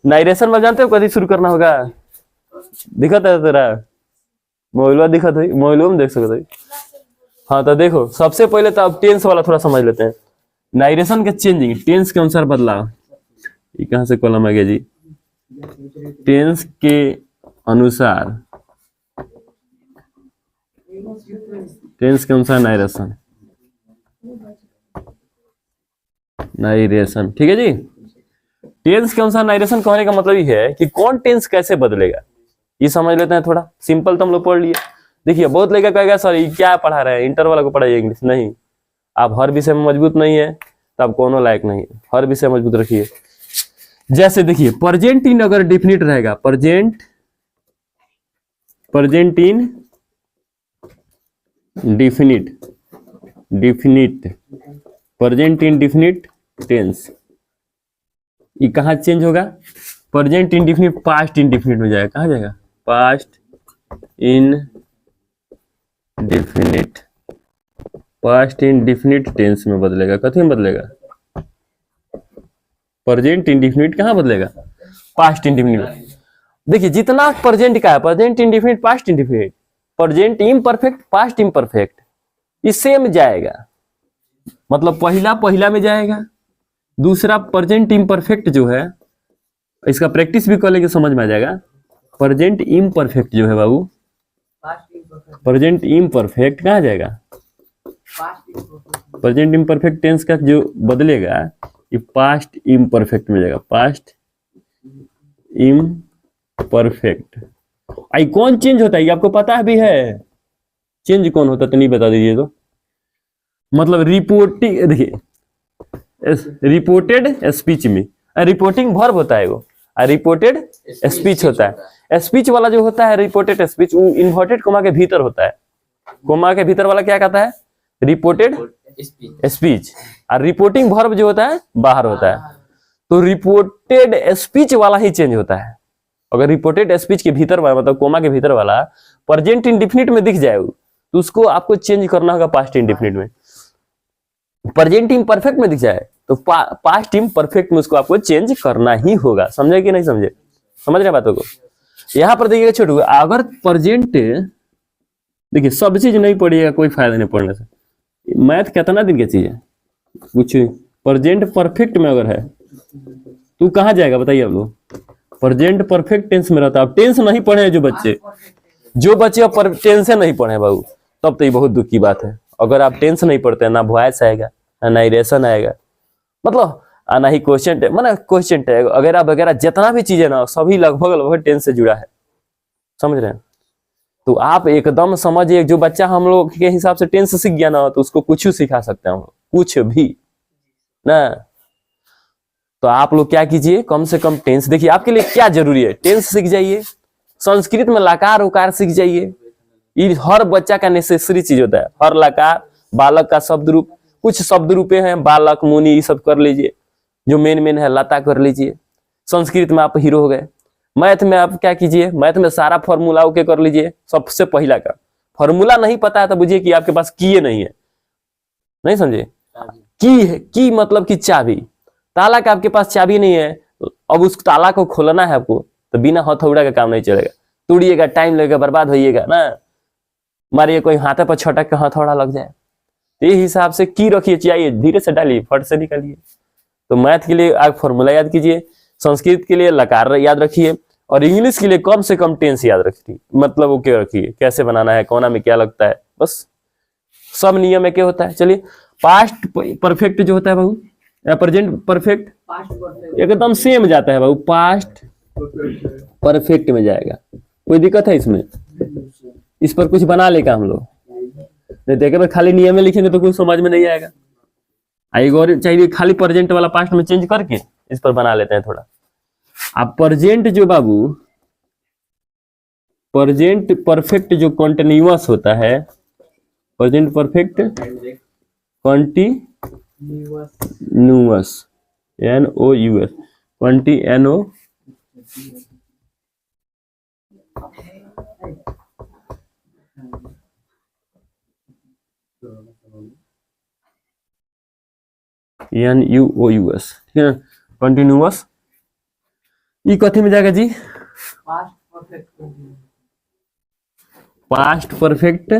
नाइरेशन में जानते हो कभी शुरू करना होगा? दिखत है तेरा मोबाइल दिखत है, मोबाइल में देख सकते हो। हाँ तो देखो सबसे पहले तो अब टेंस वाला थोड़ा समझ लेते हैं। नाइरेशन के चेंजिंग टेंस के अनुसार बदलाव, ये कहाँ से कॉलम आ गया जी? टेंस के अनुसार, टेंस के अनुसार नाइरेशन, नाइरेशन ठीक है जी। टेंस के अनुसार नाइरेशन कहने का मतलब ये है कि कौन टेंस कैसे बदलेगा, ये समझ लेते हैं थोड़ा। सिंपल तो हम लोग पढ़ लिए। देखिए बहुत लड़का कहेगा सर ये क्या पढ़ा रहे हैं, इंटर वाला को पढ़ाइए इंग्लिश। नहीं, आप हर विषय में मजबूत नहीं है तो आप कोनो लायक नहीं है, हर विषय मजबूत रखिए। जैसे देखिए प्रेजेंट इन अगर डिफिनिट रहेगा, present indefinite, present indefinite tense, ये कहाँ चेंज होगा? प्रेजेंट इंडिफिनिट पास्ट इंडिफिनिट में जाएगा। कहाँ जाएगा? Past indefinite, past indefinite tense में बदलेगा। कथी में बदलेगा? प्रेजेंट इंडिफिनिट कहाँ बदलेगा? Past indefinite. देखिए जितना प्रेजेंट का है, present indefinite, past indefinite, present imperfect, past imperfect, इससे में जाएगा। मतलब पहला में जाएगा। दूसरा प्रेजेंट इम्परफेक्ट जो है, इसका प्रैक्टिस भी कर लेंगे समझ में आ जाएगा। प्रेजेंट इम्परफेक्ट जो है बाबू, प्रेजेंट इम्परफेक्ट कहाँ जाएगा? प्रेजेंट इम्परफेक्ट टेंस का जो बदलेगा ये पास्ट इम्परफेक्ट में जाएगा। Past imperfect. आई कौन चेंज होता है ये आपको पता भी है? चेंज कौन होता है तो नहीं बता दीजिए तो। मतलब रिपोर्टिंग, देखिए रिपोर्टेड स्पीच में रिपोर्टिंग वर्ब होता है वो, रिपोर्टेड स्पीच होता है। स्पीच वाला जो होता है रिपोर्टेड स्पीच, वो इन्वर्टेड कोमा के भीतर होता है। कोमा के भीतर वाला क्या कहता है? Reported speech. और रिपोर्टिंग वर्ब जो होता है बाहर होता है। तो रिपोर्टेड स्पीच वाला ही चेंज होता है। अगर रिपोर्टेड स्पीच के भीतर वाला मतलब कोमा के भीतर वाला प्रेजेंट इंडिफिनिट में दिख जाए तो उसको आपको चेंज करना होगा पास्ट इंडिफिनिट में। प्रेजेंट इम्परफेक्ट में दिख जाए तो पास्ट इम्परफेक्ट में उसको आपको चेंज करना ही होगा। समझे कि नहीं समझे? समझ रहे बातों को? यहां पर देखिएगा छोटू, अगर प्रेजेंट, देखिए सब चीज नहीं पढ़िएगा कोई फायदा नहीं पढ़ने से। मैथ कितना दिन की चीज है? कुछ प्रेजेंट परफेक्ट में अगर है तू कहाँ जाएगा बताइए आप लोग? प्रेजेंट परफेक्ट टेंस में रहता है। अब टेंस नहीं पढ़े जो बच्चे अब टेंस नहीं पढ़े बाबू, तब तो ये बहुत दुख की बात है। अगर आप टेंस नहीं पढ़ते ना वॉइस आएगा ना नाइरेशन आएगा, मतलब ना ही क्वेश्चन मतलब क्वेश्चन टैग वगैरह जितना भी चीज है ना सभी लगभग टेंस से जुड़ा है। समझ रहे हैं? तो आप एकदम समझिए, जो बच्चा हम लोग के हिसाब से टेंस सीख गया ना तो उसको कुछ सिखा सकते हैं हम लोग, कुछ भी ना। तो आप लोग क्या कीजिए, कम से कम टेंस, देखिए आपके लिए क्या जरूरी है, टेंस सीख जाइए, संस्कृत में लकार उकार सीख जाइए। ये हर बच्चा का नेसेसरी चीज होता है। हर लकार, बालक का शब्द रूप, कुछ शब्द रूपे हैं, बालक, मुनि, ये सब कर लीजिए। जो मेन है लता कर लीजिए। संस्कृत में आप हीरो हो गए। मैथ में आप क्या कीजिए, मैथ में सारा फॉर्मूला ओके कर लीजिए। सबसे पहला का फॉर्मूला नहीं पता है तो बुझिए कि आपके पास की नहीं है। नहीं समझे? की है, की मतलब कि चाबी। ताला का आपके पास चाबी नहीं है, अब उस ताला को खोलना है आपको, तो बिना हथौड़ा का काम नहीं चलेगा। तोड़िएगा, टाइम लगेगा, बर्बाद होइएगा ना। मारिए कोई हाथ पर छटक के हथौड़ा लग जाए। तो ये हिसाब से की रखिए, चाहिए धीरे से डालिए, फट से निकालिए। तो मैथ के लिए आप फॉर्मूला याद कीजिए, संस्कृत के लिए लकार याद रखिए, और इंग्लिश के लिए कम से कम टेंस याद रखिए। मतलब वो क्या रखिए, कैसे बनाना है, कोना में क्या लगता है, बस सब नियम में क्या होता है। चलिए पास्ट परफेक्ट जो होता है बाबू, प्रेजेंट परफेक्ट एकदम सेम जाता है बाबू, पास्ट परफेक्ट में जाएगा। कोई दिक्कत है इसमें? इस पर कुछ बना लेगा हम लोग, नहीं देखे खाली नियम में लिखेंगे तो कुछ समझ में नहीं आएगा। आएगा और चाहिए खाली प्रेजेंट वाला पास्ट में चेंज करके इस पर बना लेते हैं थोड़ा। अब प्रेजेंट जो बाबू, प्रेजेंट परफेक्ट जो कॉन्टिन्यूअस होता है, present perfect continuous, NOUS, NO NUOUS, ठीक है ना, कंटिन्यूअस ई कथी में जाएगा जी? पास्ट परफेक्ट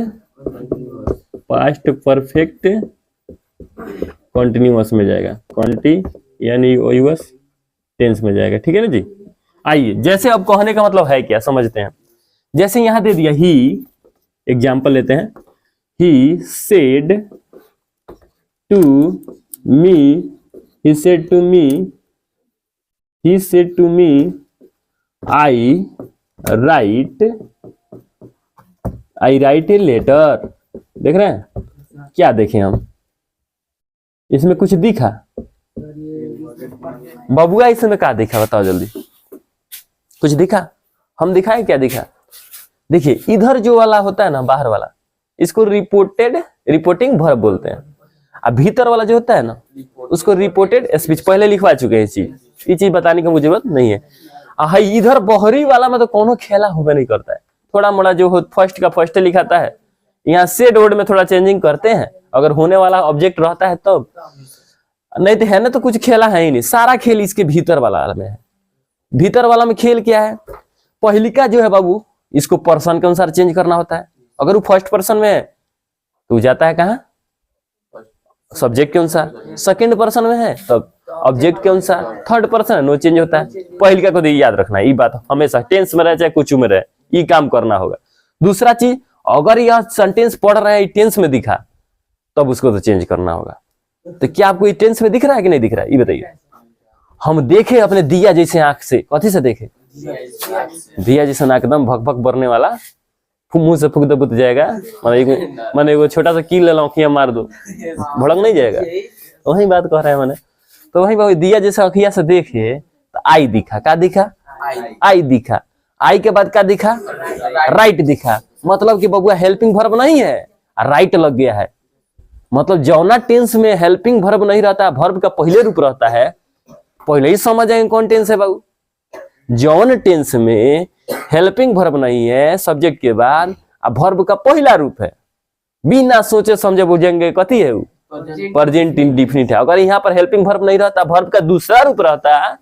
कॉन्टिन्यूअस में जाएगा, कॉन्टिन्यूअस टेंस में जाएगा। ठीक है ना जी। आइए, जैसे अब कहने का मतलब है क्या समझते हैं। जैसे यहां दे दिया ही, एग्जाम्पल लेते हैं, he said to me I write a letter. देख रहे हैं क्या? देखें हम, इसमें कुछ दिखा बबुआ? इसमें क्या दिखा बताओ जल्दी, कुछ दिखा? हम दिखाए क्या दिखा? देखिए इधर जो वाला होता है ना, बाहर वाला, इसको रिपोर्टिंग वर्ब बोलते हैं। अब भीतर वाला जो होता है ना, उसको रिपोर्टेड स्पीच। पहले लिखवा चुके हैं ये चीज बताने की मुझे जरूरत नहीं है। इधर बहरी वाला में तो कोनो खेला हुआ नहीं करता है, थोड़ा मोड़ा जो हो फर्स्ट का फर्स्ट लिखाता है। यहाँ सेड वर्ड में थोड़ा चेंजिंग करते हैं, अगर होने वाला ऑब्जेक्ट रहता है तब, नहीं तो है ना, तो कुछ खेला है ही नहीं। सारा खेल इसके भीतर वाला में है। भीतर वाला में खेल क्या है? पहलिका जो है बाबू, इसको पर्सन के अनुसार चेंज करना होता है। अगर वो फर्स्ट पर्सन में है तो जाता है कहाँ? सब्जेक्ट के अनुसार। सेकंड पर्सन में है तब ऑब्जेक्ट के अनुसार। थर्ड पर्सन है, नो चेंज होता है। पहलिका को याद रखना है, ये बात हमेशा, टेंस में रहे चाहे कुछ में रहे, ये काम करना होगा। दूसरा चीज, अगर यह सेंटेंस पढ़ रहे हैं टेंस में दिखा, तब उसको तो चेंज करना होगा। तो क्या आपको ये टेंस में दिख रहा है कि नहीं दिख रहा है? ये बताइए। हम देखे अपने दिया जैसे आंख से, कथी से देखे? दिया जैसे ना, एकदम भक भक बरने वाला, मुंह से फूक दे बुत जाएगा। मैंने एगो छोटा सा कील ले लौकिया मार दो, भड़क नहीं जाएगा। वही बात कह रहे हैं मैंने। तो वही बाबू दिया जैसे अखिया से देखे तो आई दिखा। क्या दिखा? आई दिखा। आई के बाद क्या दिखा? राइट दिखा। मतलब कि बबुआ हेल्पिंग वर्ब नहीं है, राइट लग गया है। मतलब जौना टेंस में हेल्पिंग वर्ब नहीं रहता, वर्ब का पहले रूप रहता है, पहले ही समझ जाएंगे कौन टेंस है बाबू। जौन टेंस में हेल्पिंग वर्ब नहीं है सब्जेक्ट के बाद, अब वर्ब का पहला रूप है, बिना सोचे समझे बुझेंगे कथी है वो? प्रेजेंट इंडेफिनिट है। अगर यहाँ पर हेल्पिंग वर्ब नहीं रहता, वर्ब का दूसरा रूप रहता है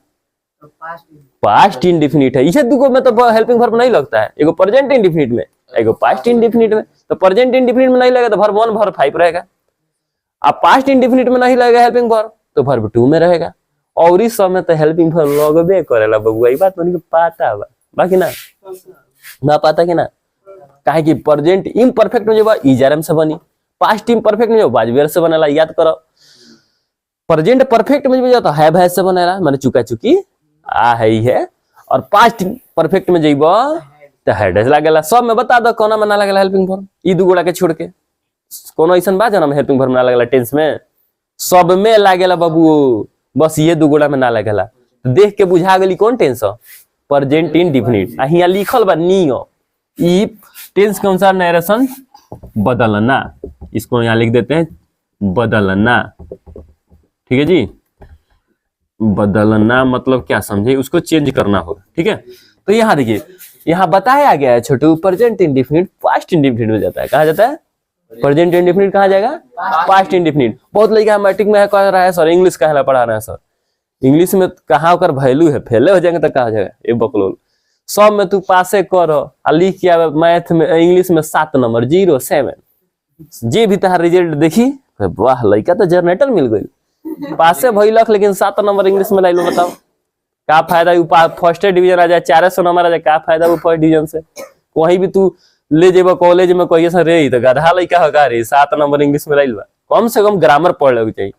पास्ट इंडेफिनिट है। इसे दुगो में तो हेल्पिंग वर्ब नहीं लगता है, एगो प्रेजेंट इंडेफिनिट में, एगो पास्ट इंडेफिनिट में। तो प्रेजेंट इंडेफिनिट में नहीं लगेगा तो वर्ब 1 वर्ब 5 रहेगा। अब पास्ट इंडेफिनिट में नहीं लगेगा हेल्पिंग वर्ब तो वर्ब 2 में रहेगा। और इस समय तो हेल्पिंग वर्ब लगबे करेला बबुआ, ई बात उनके पता बा, बाकी ना पता कि ना। काहे कि प्रेजेंट इम्परफेक्ट में जो बा इजरम से बनी, पास्ट इम्परफेक्ट में जो वाजवेर से बनेला, याद करो। प्रेजेंट परफेक्ट में जो जाता हैव हैज से बनेला, माने चुका चुकी आ है। और पास्ट परफेक्ट में जइबो तो हैड हैज लागेला। सब में बता दो कोना में ना लागेला हेल्पिंग वर्ब, ई दू गोड़ा के छोड़ के। कोनो ऐसन बा जना में हेल्पिंग वर्ब ना लागेला टेंस में? सब में लागेला बाबू, बस ये दू गोड़ा में ना लागेला। देख के बुझा गेली कौन टेंस है? Present indefinite. आ हियां लिखल बा नियो, ई टेंस के अनुसार नरेशन बदलना, इसको यहाँ लिख देते हैं बदलना। ठीक है जी। बदलना मतलब क्या समझे, उसको चेंज करना होगा। ठीक है। तो यहाँ देखिए, यहाँ बताया गया है छोटू, प्रेजेंट इंडेफिनिट पास्ट इंडेफिनिट में जाता है। कहा जाता है? प्रेजेंट इंडेफिनिट कहाँ जाएगा? Past indefinite. बहुत लड़का मैट्रिक में कह रहा है सर इंग्लिश कहला पढ़ा रहे हैं सर, इंग्लिश में कहाँ कर वैल्यू है, फेले हो जाएंगे तो कहा जाएगा ये बकलोल। सब में तू पासे कर लिख के मैथ में इंग्लिश में 7 नंबर 07, जे भी तहार रिजल्ट देखी वाह लड़का तो जनरेटर मिल गई, पासे भइलक लेकिन 7 नंबर इंग्लिश में लाइलो। बताओ का फायदा? फर्स्ट डिवीजन आ जाए, 400 नंबर आ जाए, का फायदा वो फर्स्ट डिवीजन से? वहीं भी तू ले जेबा कॉलेज में कहिए सर रे तो गधा लड़का है रे, 7 नंबर इंग्लिश में लाइल बा। कम से कम ग्रामर पढ़ ले चाहिए।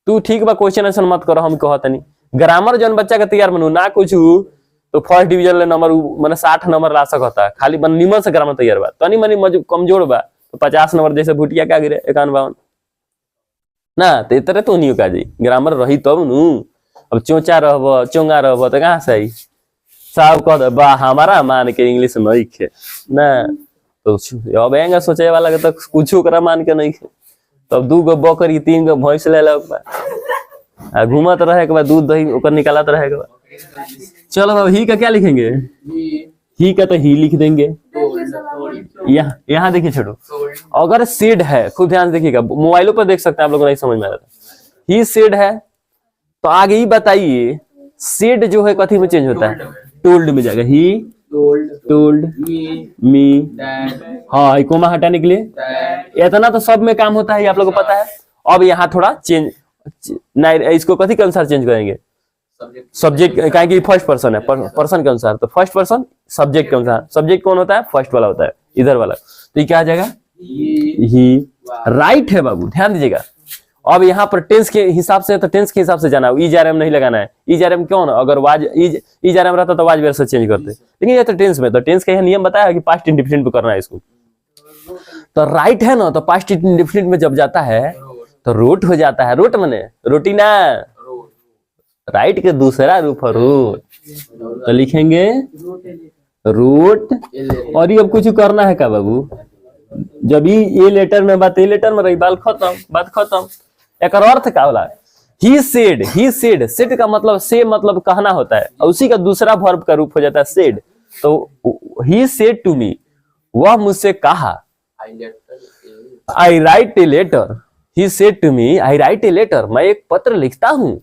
तू ठीक बा, क्वेश्चन ऐसा मत करो, हम कहत नहीं ग्रामर जौन बच्चा के तैयार बनू ना कुछ तो फर्स्ट डिवीजन ले नंबर माने 60 नंबर ला सकता, खाली मन निमन से ग्रामर तैयार बा। तनी मनी कमजोर बा तो 50 नंबर जैसे भुटिया का गिरे 51 ना, तो इतरे तो नहीं का जी ग्रामर रही तब नु। अब चोचा रहब चोंगा रहब तो कहाँ से आई? साहब कह बा हमारा मान के इंग्लिश नहीं खे ना, तो अब आएंगे सोचे वाला के तो कुछ ओकरा मान के नहीं खे। तब 2 गो बकरी 3 गो भैंस ले ला घूमत रहे के बाद दूध दही ओकर निकालत रहे के बाद। चलो अब ही का क्या लिखेंगे? ही का तो ही लिख देंगे। यहाँ देखिए छोटो, अगर सेड है, खूब ध्यान से देखिएगा, मोबाइलों पर देख सकते हैं आप लोग, नहीं समझ में आ रहा था। ही सेड है तो आगे ही बताइए सेड जो है कथी में चेंज होता है, टोल्ड में जाएगा, ही टोल्ड मी, हाँ कोमा हटाने के लिए इतना तो सब में काम होता है, आप लोगों को पता है। अब यहाँ थोड़ा चेंज, नहीं इसको कथी के अनुसार चेंज करेंगे, सब्जेक्ट, क्या कि फर्स्ट पर्सन है, पर्सन के अनुसार, तो फर्स्ट पर्सन सब्जेक्ट के अनुसार, सब्जेक्ट कौन होता है, फर्स्ट वाला होता है, इधर वाला, तो ये क्या आ जाएगा, ही। राइट है बाबू, ध्यान दीजिएगा। अब यहाँ पर टेंस के हिसाब से, तो टेंस के हिसाब से जाना, इजआरएम नहीं लगाना है, इजआरएम क्यों ना, अगर वाज इजआरएम रहता तो वाज वेयर से चेंज करते, लेकिन ये तो टेंस में, तो टेंस का यह नियम बताया कि पास्ट इंडेफिनिट पे करना है इसको, तो राइट है ना, तो पास्ट इंडेफिनिट में जब जाता है तो रोट हो जाता है, रोट मने रोटी ना, राइट के दूसरा रूप है रोट, तो लिखेंगे रोट। और ये अब कुछ करना है क्या बाबू, जब ये लेटर में बात, ये लेटर में रही, बात खत्म। एक अर्थ क्या होला, ही सेड, सेड का मतलब से मतलब कहना होता है, और उसी का दूसरा वर्ब का रूप हो जाता है सेड, तो ही सेड टू मी, वह मुझसे कहा, I write a letter, he said to me I write a letter, मैं एक पत्र लिखता हूं।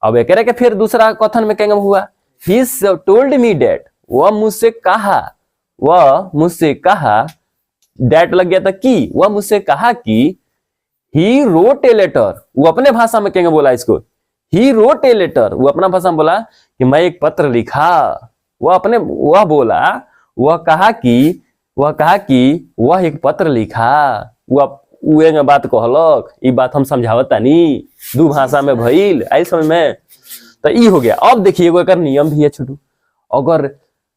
अब एक के फिर दूसरा कथन में क्या हुआ, ही टोल्ड मी डैट, वह मुझसे कहा, डैट लग गया था कि, वह मुझसे कहा कि, ही रोट ए लेटर, वो अपने भाषा में क्या बोला इसको, ही रोट ए लेटर, वो अपना भाषा में बोला कि मैं एक पत्र लिखा, वह कहा कि वह एक पत्र लिखा, वह बात कहलक, ई बात हम समझावता नी, दू भाषा में भइल, आई समझ में, तो ई हो गया। अब देखिए एगो नियम भी है छोटू,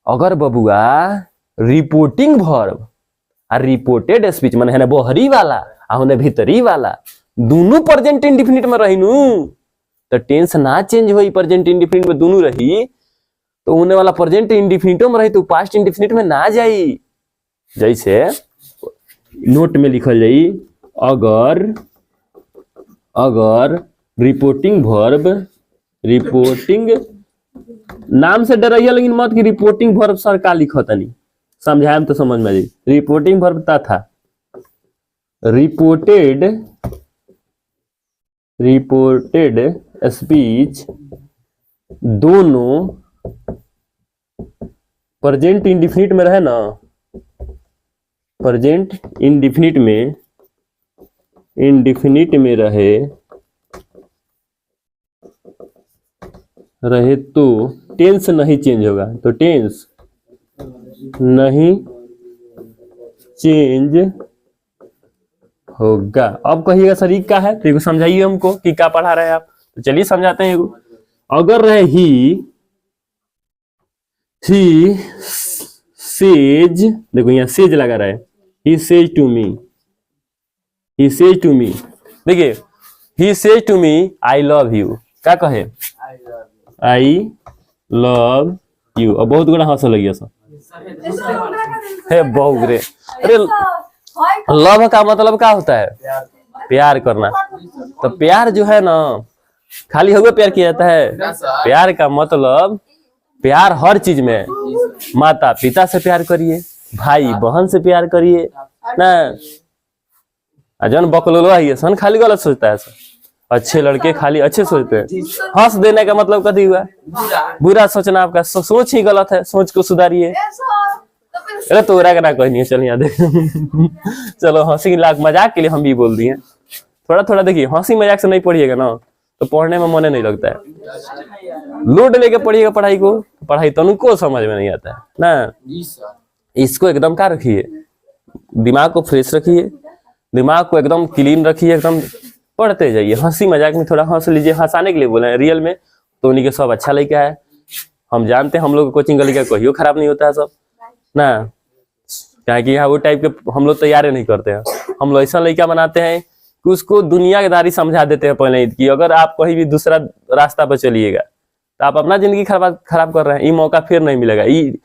अगर बबुआ रिपोर्टिंग वर्ब और रिपोर्टेड स्पीच माने है ना बहरी वाला और भीतरी वाला दोनों प्रेजेंट इंडेफिनिट में रही नू, तो टेंस ना चेंज होई, प्रेजेंट इंडेफिनिट में दोनों रही, तो होने वाला प्रेजेंट इंडेफिनिटो में रही तो पास्ट इंडेफिनिट में ना जाई। जैसे नोट में लिखल जाई, अगर रिपोर्टिंग वर्ब, रिपोर्टिंग नाम से डराइए लेकिन मत कि रिपोर्टिंग वर्ब सर का लिखा तनी, समझाएम तो समझ में आ जाए। रिपोर्टिंग वर्ब था रिपोर्टेड स्पीच, दोनों प्रेजेंट इंडेफिनिट में रहे ना, प्रेजेंट इंडेफिनिट में रहे तो टेंस नहीं चेंज होगा, तो टेंस नहीं चेंज होगा। अब कहिएगा सर क्या है, तो समझाइए हमको कि क्या पढ़ा रहे हैं आप, तो चलिए समझाते हैं। अगर रहे ही सेज, देखो यहाँ सेज लगा रहा है, ही सेज टू मी, देखिए he says to me I love you, क्या कहे, आई लव यू, और बहुत गुना हंस लगी सर, है बहुत रे, अरे लव का मतलब क्या होता है, प्यार करना, तो प्यार जो है ना खाली हुए प्यार किया जाता है, प्यार का मतलब प्यार हर चीज में, माता पिता से प्यार करिए, भाई बहन से प्यार करिए ना, जन बकलोलो है सन खाली गलत सोचता है सर, अच्छे लड़के खाली अच्छे सोचते हैं, हंस देने का मतलब कभी हुआ बुरा सोचना, आपका सोच ही गलत है, सोच को सुधारिए। अरे तो ना कोई नहीं है, चल यहाँ देख चलो हंसी मजाक के लिए हम भी बोल दिए, थोड़ा थोड़ा देखिए हंसी मजाक से नहीं पढ़िएगा ना तो पढ़ने में मन नहीं लगता है, लोड लेके पढ़िएगा पढ़ाई को, पढ़ाई तो उनको समझ में नहीं आता है ना। इसको एकदम क्या रखिए, दिमाग को फ्रेश रखिए, दिमाग को एकदम क्लीन रखिए, एकदम पढ़ते जाइए, हंसी मजाक में थोड़ा हंस लीजिए, हंसाने के लिए बोले हैं, रियल में तो उन्हीं के सब अच्छा लड़का है, हम जानते हैं हम लोग कोचिंग का लड़का कोई खराब नहीं होता है सब ना, क्या कि यहाँ वो टाइप के हम लोग तैयार नहीं करते हैं, हम लोग ऐसा लड़का बनाते हैं कि उसको दुनियादारी समझा देते हैं पहले कि अगर आप कहीं भी दूसरा रास्ता पर चलिएगा तो आप अपना जिंदगी खराब कर रहे हैं, ये मौका फिर नहीं मिलेगा। ये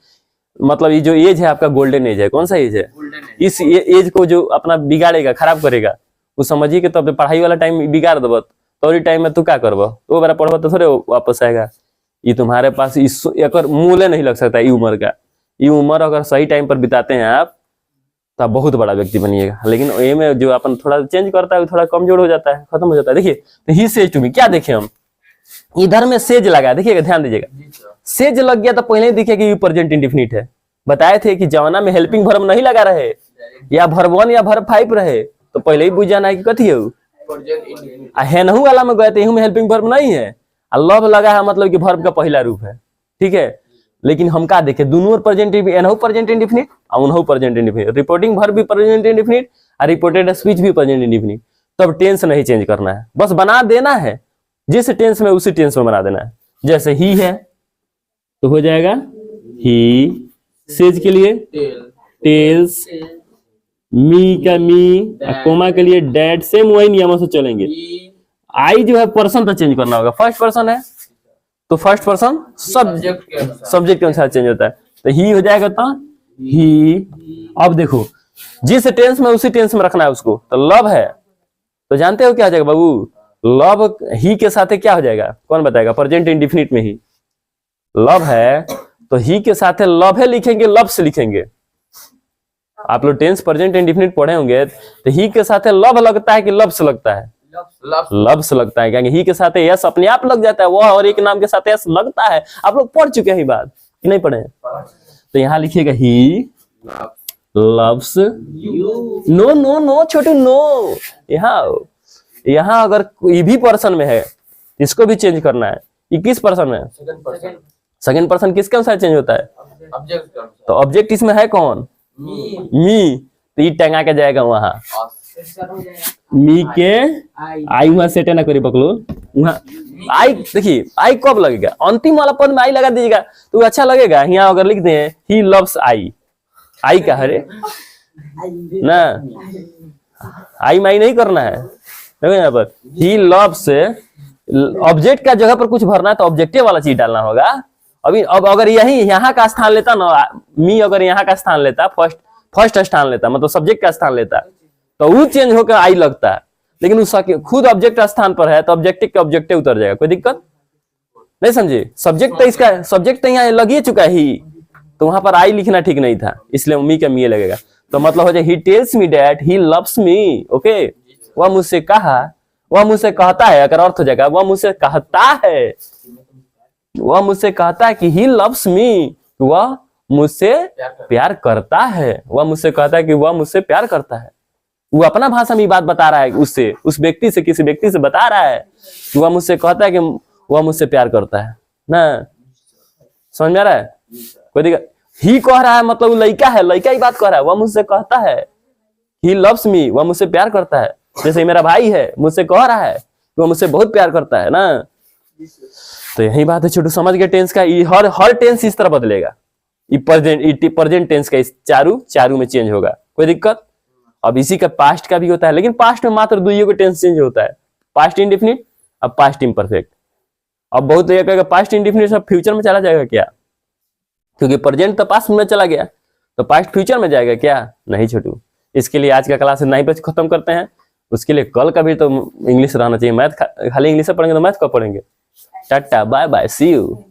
मतलब ये जो एज है आपका गोल्डन एज है, कौन सा एज है, इस एज को जो अपना बिगाड़ेगा खराब करेगा वो समझिए कि तो पढ़ाई वाला टाइम बिगाड़ दब, तो टाइम में तू क्या करब, तो बार पढ़ब तो थोड़े वापस आएगा, ये तुम्हारे पास एक मूल्य नहीं लग सकता। ये उम्र का, ये उम्र अगर सही टाइम पर बिताते हैं आप तो बहुत बड़ा व्यक्ति बनिएगा, लेकिन ये में जो अपन थोड़ा चेंज करता है थोड़ा कमजोर हो जाता है, खत्म हो जाता है। देखिए तो ही सेज टू मी क्या देखे हम, इधर में सेज लगा है, देखिएगा ध्यान दीजिएगा, सेज लग गया तो पहले ही दिखेगा कि प्रेजेंट इंडिफिनिट है। बताए थे कि जमाना में हेल्पिंग वर्ब नहीं लगा रहे, या वर्ब 1 या वर्ब 5 रहे, तो पहले ही बुझ जाना है कि कथी है। हेनहू वाला में गए थे, में हेल्पिंग वर्ब नहीं है, लव लगा है मतलब कि वर्ब का पहला रूप है, ठीक है। लेकिन हम का देखे दोनों प्रेजेंट, एनहू प्रेजेंट इंडिफिनिट और उनहू प्रेजेंट इंडिफिनिट, रिपोर्टिंग वर्ब भी प्रेजेंट इंडिफिनिट और रिपोर्टेड स्पीच भी प्रेजेंट इंडिफिनिट। तब टेंस नहीं चेंज करना है, बस बना देना है, जिस टेंस में उसी टेंस में बना देना है। जैसे ही है तो हो जाएगा ही, सेज के लिए टेल्स, मी का मी, कोमा के लिए डैड, सेम वही नियमों से चलेंगे। आई जो है पर्सन तो चेंज करना होगा, फर्स्ट पर्सन है तो फर्स्ट पर्सन सब्जेक्ट के अनुसार चेंज होता है, तो ही हो जाएगा तो ही। अब देखो जिस टेंस में उसी टेंस में रखना है उसको, तो लव है तो जानते हो क्या हो जाएगा बाबू, लव ही के साथ क्या हो जाएगा, कौन बताएगा, प्रेजेंट इंडिफिनिट में ही लव है तो ही के साथ लव है लिखेंगे, लव से लिखेंगे। आप लोग टेंस प्रेजेंट इंडिफिनिट पढ़े होंगे, तो ही के साथ लव लगता है कि लव से लगता है, लव से लगता है, क्योंकि ही के साथ यस अपने आप लग जाता है, वह और एक नाम के साथ यस लगता है। आप लोग पढ़ चुके हैं ये बात कि नहीं पढ़े, तो यहाँ लिखिएगा he loves you, no no no छोटू नो, यहाँ अगर कोई भी पर्सन में है इसको भी चेंज करना है। ये किस पर्सन में, सेकंड पर्सन किसके अनुसार चेंज होता है, तो ऑब्जेक्ट इसमें है कौन, मी, तो ये टंगा के जाएगा वहां, मी के आई वहां सेट ना करी पकड़ो वहां आई। देखिए आई कब लगेगा, अंतिम वाला पद में आई लगा दीजिएगा तो अच्छा लगेगा। यहाँ अगर लिख दें ही लव्स आई, आई का हरे ना, आई माई नहीं करना है, देखो यहाँ पर ही लव्स, ऑब्जेक्ट का जगह पर कुछ भरना है तो ऑब्जेक्टिव वाला चीज डालना होगा। अभी अब अगर यही यहाँ का स्थान लेता ना, मी अगर यहाँ का स्थान लेता, फर्स्ट स्थान लेता, मतलब सब्जेक्ट का स्थान लेता, तो वो चेंज होकर आई लगता है। लेकिन उस खुद ऑब्जेक्ट स्थान पर है तो ऑब्जेक्टिव के ऑब्जेक्टिव उतर जाएगा, कोई दिक्कत नहीं, समझे। सब्जेक्ट तो इसका सब्जेक्ट तो यहाँ लग ही चुका है ही, तो वहां पर आई लिखना ठीक नहीं था, इसलिए मी का मी लगेगा। तो मतलब हो जाए he tells me that he loves me, okay. वह मुझसे कहा, वह मुझसे कहता है, अगर अर्थ हो जाएगा वह मुझसे कहता है, वह मुझसे कहता है कि ही लव्स मी, वह मुझसे प्यार करता है, वह मुझसे कहता है कि वह मुझसे प्यार करता है। वो अपना भाषा में बात बता रहा है, उससे, उस व्यक्ति से, किसी व्यक्ति से बता रहा है कि वह मुझसे कहता है कि वह मुझसे प्यार करता है ना, समझ में आ रहा है, कोई दिक्कत। ही कह रहा है मतलब लड़का है, लड़का ही बात कह रहा है, वह मुझसे कहता है ही लव्स मी, वह मुझसे प्यार करता है। जैसे मेरा भाई है मुझसे कह रहा है कि वह मुझसे बहुत प्यार करता है ना, तो यही बात है छोटू, समझ गए टेंस का। हर टेंस इस तरह बदलेगा, प्रेजेंट टेंस का इस चारू में चेंज होगा, कोई दिक्कत। अब इसी का पास्ट का भी होता है, लेकिन पास्ट में मात्र दो को टेंस चेंज होता है, पास्ट इंडेफिनिट अब पास्ट इम्परफेक्ट। अब बहुत लोग कहेगा पास्ट इंडेफिनिट सब फ्यूचर में चला जाएगा क्या, क्योंकि प्रेजेंट तो पास्ट में चला गया, तो पास्ट फ्यूचर में जाएगा क्या, नहीं छोटू। इसके लिए आज का क्लास 9 बजे खत्म करते हैं, उसके लिए कल का भी तो इंग्लिश रहना चाहिए, मैथ खाली इंग्लिश पढ़ेंगे तो मैथ कब पढ़ेंगे। टाटा बाय बाय सी यू।